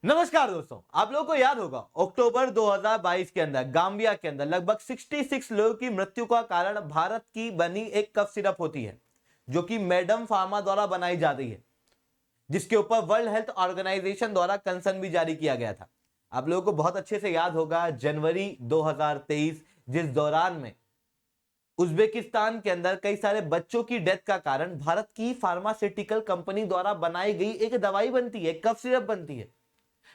नमस्कार दोस्तों, आप लोगों को याद होगा अक्टूबर 2022 के अंदर गाम्बिया के अंदर लगभग 66 लोगों की मृत्यु का कारण भारत की बनी एक कफ सिरप होती है जो कि मैडम फार्मा द्वारा बनाई जा रही है, जिसके ऊपर वर्ल्ड हेल्थ ऑर्गेनाइजेशन द्वारा कंसर्न भी जारी किया गया था। आप लोगों को बहुत अच्छे से याद होगा जनवरी 2023, जिस दौरान में उज्बेकिस्तान के अंदर कई सारे बच्चों की डेथ का कारण भारत की फार्मास्यूटिकल कंपनी द्वारा बनाई गई एक दवाई बनती है, कफ सिरप बनती है।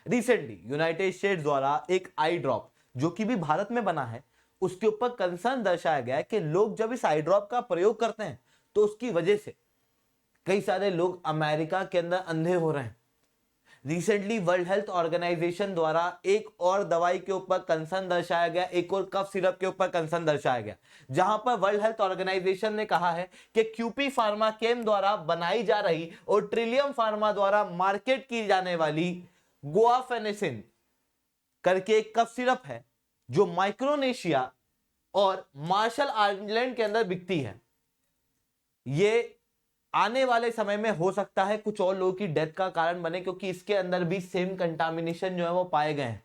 रिसेंटली यूनाइटेड स्टेट्स द्वारा एक आई ड्रॉप जो कि भी भारत में बना है, उसके ऊपर कंसर्न दर्शाया गया है कि लोग जब इस आई ड्रॉप का प्रयोग करते हैं तो उसकी वजह से कई सारे लोग अमेरिका के अंदर अंधे हो रहे हैं। रिसेंटली वर्ल्ड हेल्थ ऑर्गेनाइजेशन द्वारा एक और दवाई के ऊपर कंसर्न दर्शाया गया, एक और कफ सिरप के ऊपर कंसर्न दर्शाया गया, जहां पर वर्ल्ड हेल्थ ऑर्गेनाइजेशन ने कहा है कि क्यूपी फार्मा केम द्वारा बनाई जा रही और ट्रिलियम फार्मा द्वारा मार्केट की जाने वाली गुआफेनेसिन करके एक कफ सिरप है जो माइक्रोनेशिया और मार्शल आइलैंड के अंदर बिकती है। ये आने वाले समय में हो सकता है कुछ और लोगों की डेथ का कारण बने, क्योंकि इसके अंदर भी सेम कंटामिनेशन जो है वो पाए गए हैं।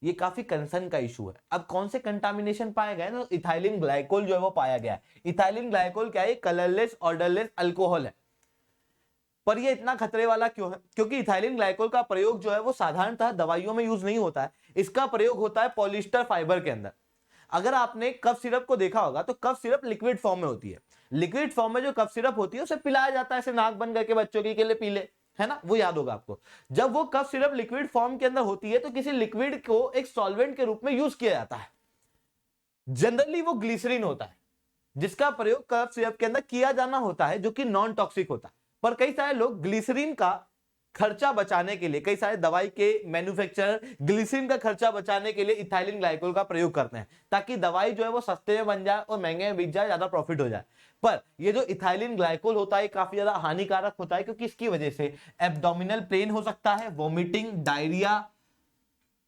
ये काफी कंसर्न का इशू है। अब कौन से कंटामिनेशन पाए गए? तो इथाइलिन ग्लाइकोल जो है वो पाया गया है। इथाइलिन ग्लाइकोल क्या है? कलरलेस ऑर्डरलेस अल्कोहल है। पर ये इतना खतरे वाला क्यों है? क्योंकि इथाइलिन ग्लाइकोल का प्रयोग जो है वो साधारणतः दवाइयों में यूज नहीं होता है। इसका प्रयोग होता है पॉलिएस्टर फाइबर के अंदर। अगर आपने कफ सिरप को देखा होगा तो कफ सिरप लिक्विड फॉर्म में होती है। लिक्विड फॉर्म में जो कफ सिरप होती है उसे पिलाया जाता है, ऐसे नाक बंद करके बच्चों के लिए पी ले, है ना, वो याद होगा आपको। जब वो कफ सिरप लिक्विड फॉर्म के अंदर होती है तो किसी लिक्विड को एक सॉल्वेंट के रूप में यूज किया जाता है। जनरली वो ग्लिसरीन होता है जिसका प्रयोग कफ सिरप के अंदर किया जाना होता है, जो कि नॉन टॉक्सिक होता है। पर कई सारे लोग ग्लिसरीन का खर्चा बचाने के लिए, कई सारे दवाई के मैन्युफैक्चरर ग्लिसरीन का खर्चा बचाने के लिए इथाइलिन ग्लाइकोल का प्रयोग करते हैं, ताकि दवाई जो है वो सस्ते में बन जाए और महंगे में बिक जाए, ज्यादा प्रॉफिट हो जाए। पर ये जो इथाइलिन ग्लाइकोल होता है काफी ज्यादा हानिकारक होता है, क्योंकि इसकी वजह से एब्डोमिनल पेन हो सकता है, वोमिटिंग, डायरिया,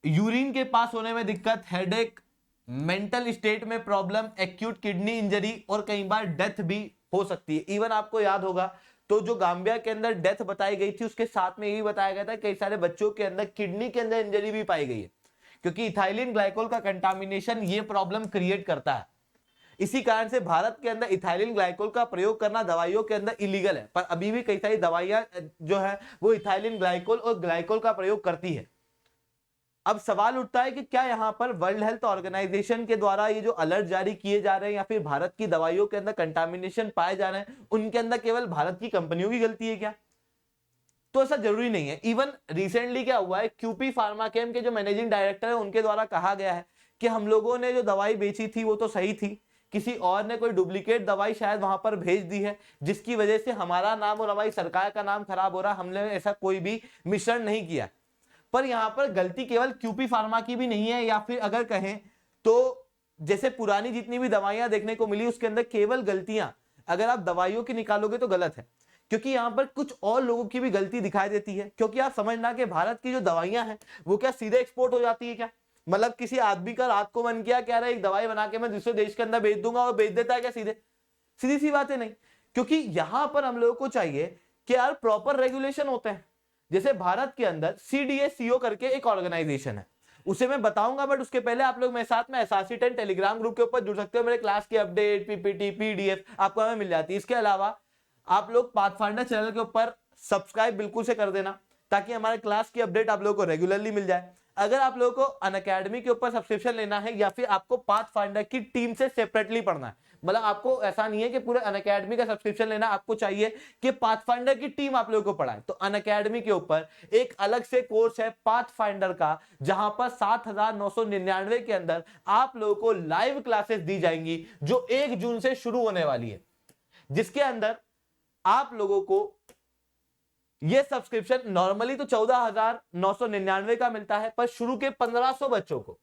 यूरिन के पास होने में दिक्कत, हेडेक, मेंटल स्टेट में प्रॉब्लम, एक्यूट किडनी इंजरी और कई बार डेथ भी हो सकती है। इवन आपको याद होगा तो जो गाम्बिया के अंदर डेथ बताई गई थी उसके साथ में ये भी बताया गया था कई सारे बच्चों के अंदर किडनी के अंदर इंजरी भी पाई गई है, क्योंकि इथाइलिन ग्लाइकोल का कंटामिनेशन ये प्रॉब्लम क्रिएट करता है। इसी कारण से भारत के अंदर इथाइलिन ग्लाइकोल का प्रयोग करना दवाइयों के अंदर इलीगल है। पर अभी भी कई सारी दवाइयां जो है वो इथाइलिन ग्लाइकोल और ग्लाइकोल का प्रयोग करती है। अब सवाल उठता है कि क्या यहां पर वर्ल्ड हेल्थ ऑर्गेनाइजेशन के द्वारा ये जो अलर्ट जारी किए जा रहे हैं या फिर भारत की दवाइयों के अंदर कंटामिनेशन पाए जा रहे हैं, उनके अंदर केवल भारत की कंपनियों की गलती है क्या? तो ऐसा जरूरी नहीं है। इवन रिसेंटली क्या हुआ है, क्यूपी फार्माकेम के जो मैनेजिंग डायरेक्टर है उनके द्वारा कहा गया है कि हम लोगों ने जो दवाई बेची थी वो तो सही थी, किसी और ने कोई डुप्लीकेट दवाई शायद वहां पर भेज दी है, जिसकी वजह से हमारा नाम और हमारी सरकार का नाम खराब हो रहा है। हमने ऐसा कोई भी मिश्रण नहीं किया। पर यहां पर गलती केवल क्यूपी फार्मा की भी नहीं है, या फिर अगर कहें तो जैसे पुरानी जितनी भी दवाइयां देखने को मिली उसके अंदर केवल गलतियां अगर आप दवाइयों की निकालोगे तो गलत है, क्योंकि यहां पर कुछ और लोगों की भी गलती दिखाई देती है। क्योंकि आप समझना कि भारत की जो दवाइयां हैं वो क्या सीधे एक्सपोर्ट हो जाती है क्या? मतलब किसी आदमी का रात को मन किया कह रहा है एक दवाई बना के मैं दूसरे देश के अंदर बेच दूंगा और बेच देता है क्या सीधे? सीधी सी बात है नहीं। क्योंकि यहां पर हम लोगों को चाहिए कि यार प्रॉपर रेगुलेशन होते हैं। जैसे भारत के अंदर CDSCO करके एक ऑर्गेनाइजेशन है, उसे मैं बताऊंगा, बट उसके पहले आप लोग मेरे साथ में SRC 10 टेलीग्राम ग्रुप के ऊपर जुड़ सकते हो। मेरे क्लास की अपडेट, PPT, PDF आपको हमें मिल जाती है। इसके अलावा आप लोग पाथफाइंडर चैनल के ऊपर सब्सक्राइब बिल्कुल से कर देना, ताकि हमारे क्लास की अपडेट आप लोगों को रेगुलरली मिल जाए। अगर आप लोगों को अनअकैडमी के ऊपर सब्सक्रिप्शन लेना है या फिर आपको पाथफाइंडर की टीम से सेपरेटली पढ़ना है, मतलब आपको ऐसा नहीं है कि पूरे अनअकैडमी का सब्सक्रिप्शन लेना, आपको चाहिए कि पाथफाइंडर की टीम आप लोगों को पढ़ाए, तो अनअकैडमी के ऊपर एक अलग से कोर्स है पाथफाइंडर का, जहां पर 7,999 के अंदर आप लोगों को लाइव क्लासेस दी जाएंगी जो 1 जून से शुरू होने वाली है, जिसके अंदर आप लोगों को यह सब्सक्रिप्शन नॉर्मली तो 14,999 का मिलता है, पर शुरू के 1,500 बच्चों को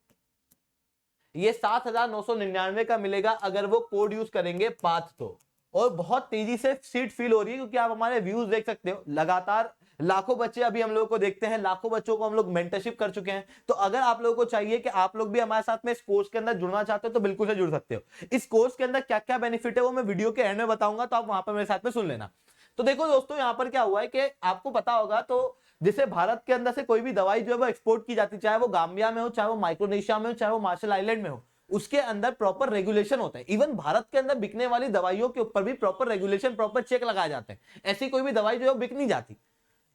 ये 7,999 का मिलेगा अगर वो कोड यूज करेंगे पाथ तो। और बहुत तेजी से सीट फिल हो रही है, क्योंकि आप हमारे व्यूज देख सकते हो, लगातार लाखों बच्चे अभी हम लोगों को देखते हैं, लाखों बच्चों को हम लोग मेंटरशिप कर चुके हैं। तो अगर आप लोगों को चाहिए कि आप लोग भी हमारे साथ में इस कोर्स के अंदर जुड़ना चाहते हो तो बिल्कुल से जुड़ सकते हो। इस कोर्स के अंदर क्या क्या बेनिफिट है वो मैं वीडियो के एंड में बताऊंगा, तो आप वहां पर मेरे साथ में सुन लेना। तो देखो दोस्तों, यहां पर क्या हुआ है कि आपको पता होगा तो जिससे भारत के अंदर से कोई भी दवाई जो है वो एक्सपोर्ट की जाती है, चाहे वो गाम्बिया में हो, चाहे वो माइक्रोनेशिया में हो, चाहे वो मार्शल आइलैंड में हो, उसके अंदर प्रॉपर रेगुलेशन होता है। इवन भारत के अंदर बिकने वाली दवाइयों के ऊपर भी प्रॉपर रेगुलेशन, प्रॉपर चेक लगाए जाते हैं। ऐसी कोई भी दवाई जो है बिक नहीं जाती।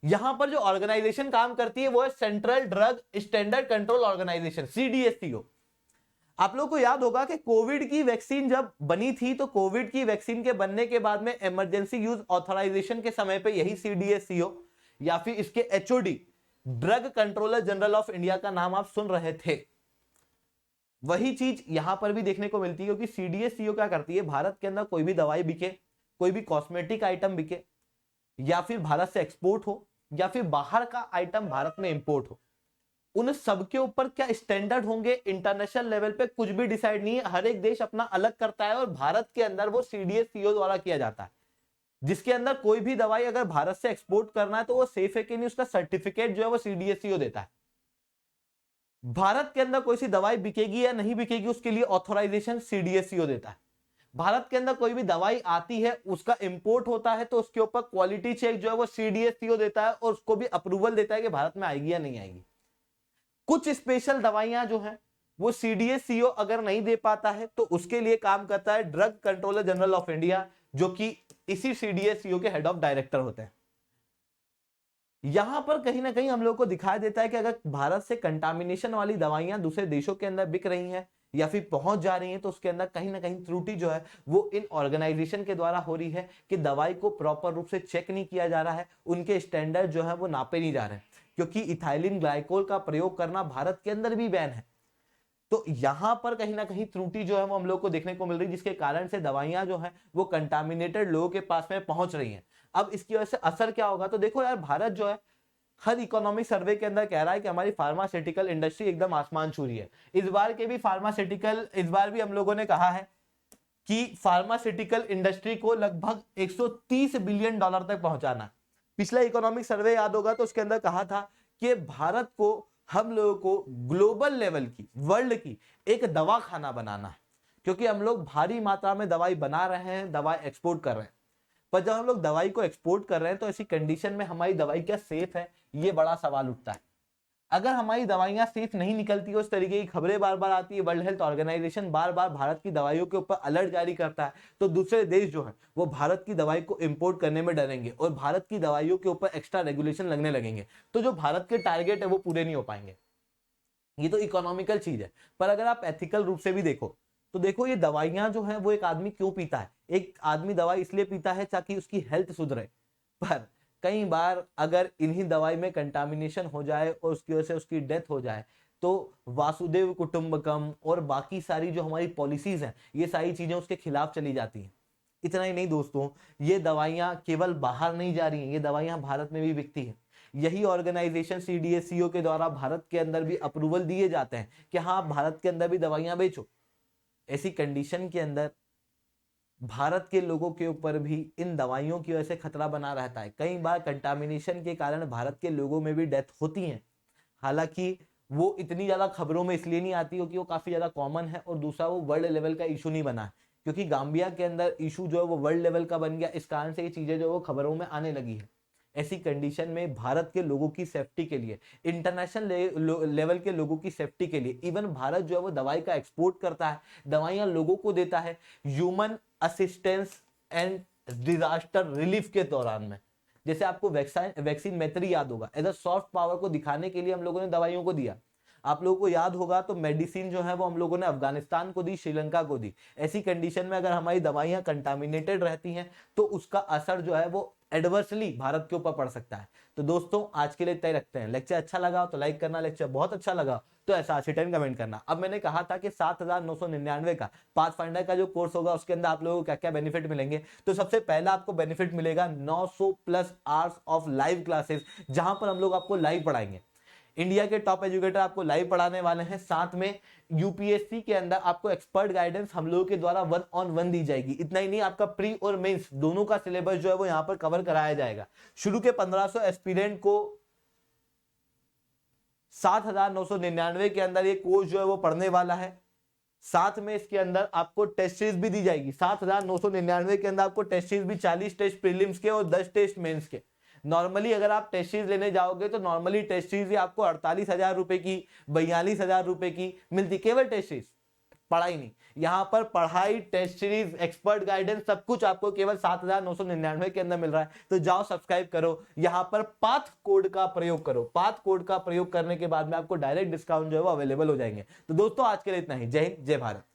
यहां पर जो ऑर्गेनाइजेशन काम करती है वो है central drug standard control organisation, CDSCO. आप लोगों को याद होगा कि कोविड की वैक्सीन जब बनी थी तो कोविड की वैक्सीन के बनने के बाद में इमरजेंसी यूज ऑथराइजेशन के समय पे यही सीडीएससीओ या फिर इसके HOD, drug controller general of India का नाम आप सुन रहे थे। वही चीज यहां पर भी देखने को मिलती है, क्योंकि सीडीएससीओ क्या करती है, भारत के अंदर कोई भी दवाई बिके, कोई भी कॉस्मेटिक आइटम बिके, या फिर भारत से एक्सपोर्ट हो, या फिर बाहर का आइटम भारत में इंपोर्ट हो, उन सब के ऊपर क्या स्टैंडर्ड होंगे इंटरनेशनल लेवल पे कुछ भी डिसाइड नहीं है। हर एक देश अपना अलग करता है और भारत के अंदर वो सीडीएससीओ द्वारा किया जाता है, जिसके अंदर कोई भी दवाई अगर भारत से एक्सपोर्ट करना है तो वो सेफ है कि नहीं, उसका सर्टिफिकेट जो है वो सीडीएससीओ देता है। भारत के अंदर कोई सी दवाई बिकेगी या नहीं बिकेगी उसके लिए ऑथोराइजेशन सीडीएससीओ देता है। भारत के अंदर कोई भी दवाई आती है, उसका इंपोर्ट होता है तो उसके ऊपर क्वालिटी चेक जो है वो सीडीएससीओ देता है और उसको भी अप्रूवल देता है कि भारत में आएगी या नहीं आएगी। कुछ स्पेशल दवाइयां जो हैं वो सीडीएससीओ अगर नहीं दे पाता है तो उसके लिए काम करता है drug controller general of India, जो कि इसी सीडीएससीओ के हेड ऑफ डायरेक्टर होते हैं। यहां पर कहीं ना कहीं हम लोग को दिखाई देता है कि अगर भारत से कंटामिनेशन वाली दवाइयां दूसरे देशों के अंदर बिक रही हैं या फिर पहुंच जा रही हैं तो उसके अंदर कहीं ना कहीं त्रुटि जो है वो इन ऑर्गेनाइजेशन के द्वारा हो रही है कि दवाई को प्रॉपर रूप से चेक नहीं किया जा रहा है, उनके स्टैंडर्ड जो है वो नापे नहीं जा रहे हैं, क्योंकि इथाइलिन ग्लाइकोल का प्रयोग करना भारत के अंदर भी बैन है। तो यहां पर कहीं ना कहीं त्रुटि जो है वो हम लोग को देखने को मिल रही है, जिसके कारण से दवाइयां जो है वो कंटामिनेटेड लोगों के पास में पहुंच रही हैं। अब इसकी वजह से असर क्या होगा, तो देखो यार, भारत जो है हर इकोनॉमिक सर्वे के अंदर कह रहा है कि हमारी फार्मास्यूटिकल इंडस्ट्री एकदम आसमान छू रही है। इस बार के भी इस बार भी हम लोगों ने कहा है कि फार्मास्यूटिकल इंडस्ट्री को लगभग 130 बिलियन डॉलर तक पहुंचाना है। पिछला इकोनॉमिक सर्वे याद होगा तो उसके अंदर कहा था कि भारत को, हम लोगों को ग्लोबल लेवल की, वर्ल्ड की एक दवा खाना बनाना है, क्योंकि हम लोग भारी मात्रा में दवाई बना रहे हैं, दवाई एक्सपोर्ट कर रहे हैं। पर जब हम लोग दवाई को एक्सपोर्ट कर रहे हैं तो ऐसी कंडीशन में हमारी दवाई क्या सेफ है, ये बड़ा सवाल उठता है। अगर हमारी दवाइयां सेफ नहीं निकलती, उस तरीके की खबरें बार बार आती है, वर्ल्ड हेल्थ ऑर्गेनाइजेशन बार बार भारत की दवाइयों के ऊपर अलर्ट जारी करता है, तो दूसरे देश जो है वो भारत की दवाई को इंपोर्ट करने में डरेंगे और भारत की दवाइयों के ऊपर एक्स्ट्रा रेगुलेशन लगने लगेंगे, तो जो भारत के टारगेट है वो पूरे नहीं हो पाएंगे। ये तो इकोनॉमिकल चीज है, पर अगर आप एथिकल रूप से भी देखो तो देखो ये दवाइयां जो है वो एक आदमी क्यों पीता है, एक आदमी दवाई इसलिए पीता है ताकि उसकी हेल्थ सुधरे। पर कई बार अगर इन्हीं दवाई में कंटामिनेशन हो जाए और उसकी वजह से उसकी डेथ हो जाए तो वासुदेव कुटुंबकम और बाकी सारी जो हमारी पॉलिसीज हैं ये सारी चीजें उसके खिलाफ चली जाती हैं। इतना ही नहीं दोस्तों, ये दवाइयां केवल बाहर नहीं जा रही हैं, ये दवाइयां भारत में भी बिकती हैं। यही ऑर्गेनाइजेशन सीडीएससीओ के द्वारा भारत के अंदर भी अप्रूवल दिए जाते हैं कि हाँ, भारत के अंदर भी दवाइयां बेचो। ऐसी कंडीशन के अंदर भारत के लोगों के ऊपर भी इन दवाइयों की वजह से खतरा बना रहता है। कई बार कंटामिनेशन के कारण भारत के लोगों में भी डेथ होती है, हालांकि वो इतनी ज्यादा खबरों में इसलिए नहीं आती क्योंकि वो काफी ज्यादा कॉमन है, और दूसरा वो वर्ल्ड लेवल का इशू नहीं बना है, क्योंकि गाम्बिया के अंदर इशू जो है वो वर्ल्ड लेवल का बन गया, इस कारण से ये चीजें जो है वो खबरों में आने लगी है। ऐसी कंडीशन में भारत के लोगों की सेफ्टी के लिए, इंटरनेशनल लेवल के लोगों की सेफ्टी के लिए, इवन भारत जो है वो दवाई का एक्सपोर्ट करता है, दवाइयां लोगों को देता है human assistance and disaster relief के दौरान में। जैसे आपको वैक्सीन मैत्री याद होगा, एज अ सॉफ्ट पावर को दिखाने के लिए हम लोगों ने दवाइयों को दिया। आप लोगों को याद होगा तो मेडिसिन जो है वो हम लोगों ने अफगानिस्तान को दी, श्रीलंका को दी। ऐसी कंडीशन में अगर हमारी दवाइयां कंटामिनेटेड रहती हैं तो उसका असर जो है वो एडवर्सली भारत के ऊपर पड़ सकता है। तो दोस्तों आज के लिए इतना ही रखते हैं। लेक्चर अच्छा लगा तो लाइक करना, लेक्चर बहुत अच्छा लगा तो ऐसा 10 कमेंट करना। अब मैंने कहा था कि 7,999 का पाथफाइंडर का जो कोर्स होगा उसके अंदर आप लोगों को क्या क्या बेनिफिट मिलेंगे, तो सबसे पहला आपको बेनिफिट मिलेगा 900 plus hours of live classes, जहां पर हम लोग आपको लाइव पढ़ाएंगे। इंडिया के टॉप एजुकेटर आपको लाइव पढ़ाने वाले हैं, साथ में यूपीएससी के अंदर आपको एक्सपर्ट गाइडेंस हम लोगों के द्वारा 1-on-1 दी जाएगी। इतना ही नहीं, आपका प्री और मेंस दोनों का सिलेबस जो है वो यहाँ पर कवर कराया जाएगा। शुरू के 1500 एस्पिरेंट को 7,999 के अंदर ये कोर्स जो है वो पढ़ने वाला है। साथ में इसके अंदर आपको टेस्ट सीरीज भी दी जाएगी। 7,999 के अंदर आपको टेस्ट सीरीज भी 40 टेस्ट प्रीलिम्स के और 10 टेस्ट मेंस के नॉर्मली अगर आप टेस्ट सीरीज लेने जाओगे तो नॉर्मली टेस्ट सीरीज आपको 48,000 रुपए की, 42,000 रुपए की मिलती, केवल टेस्ट सीरीज, पढ़ाई नहीं। यहां पर पढ़ाई, टेस्ट सीरीज, एक्सपर्ट गाइडेंस, सब कुछ आपको केवल 7,999 के अंदर मिल रहा है। तो जाओ सब्सक्राइब करो, यहां पर पाथ कोड का प्रयोग करो। पाथ कोड का प्रयोग करने के बाद में आपको डायरेक्ट डिस्काउंट जो है वो अवेलेबल हो जाएंगे। तो दोस्तों आज के लिए इतना ही। जय हिंद, जय भारत।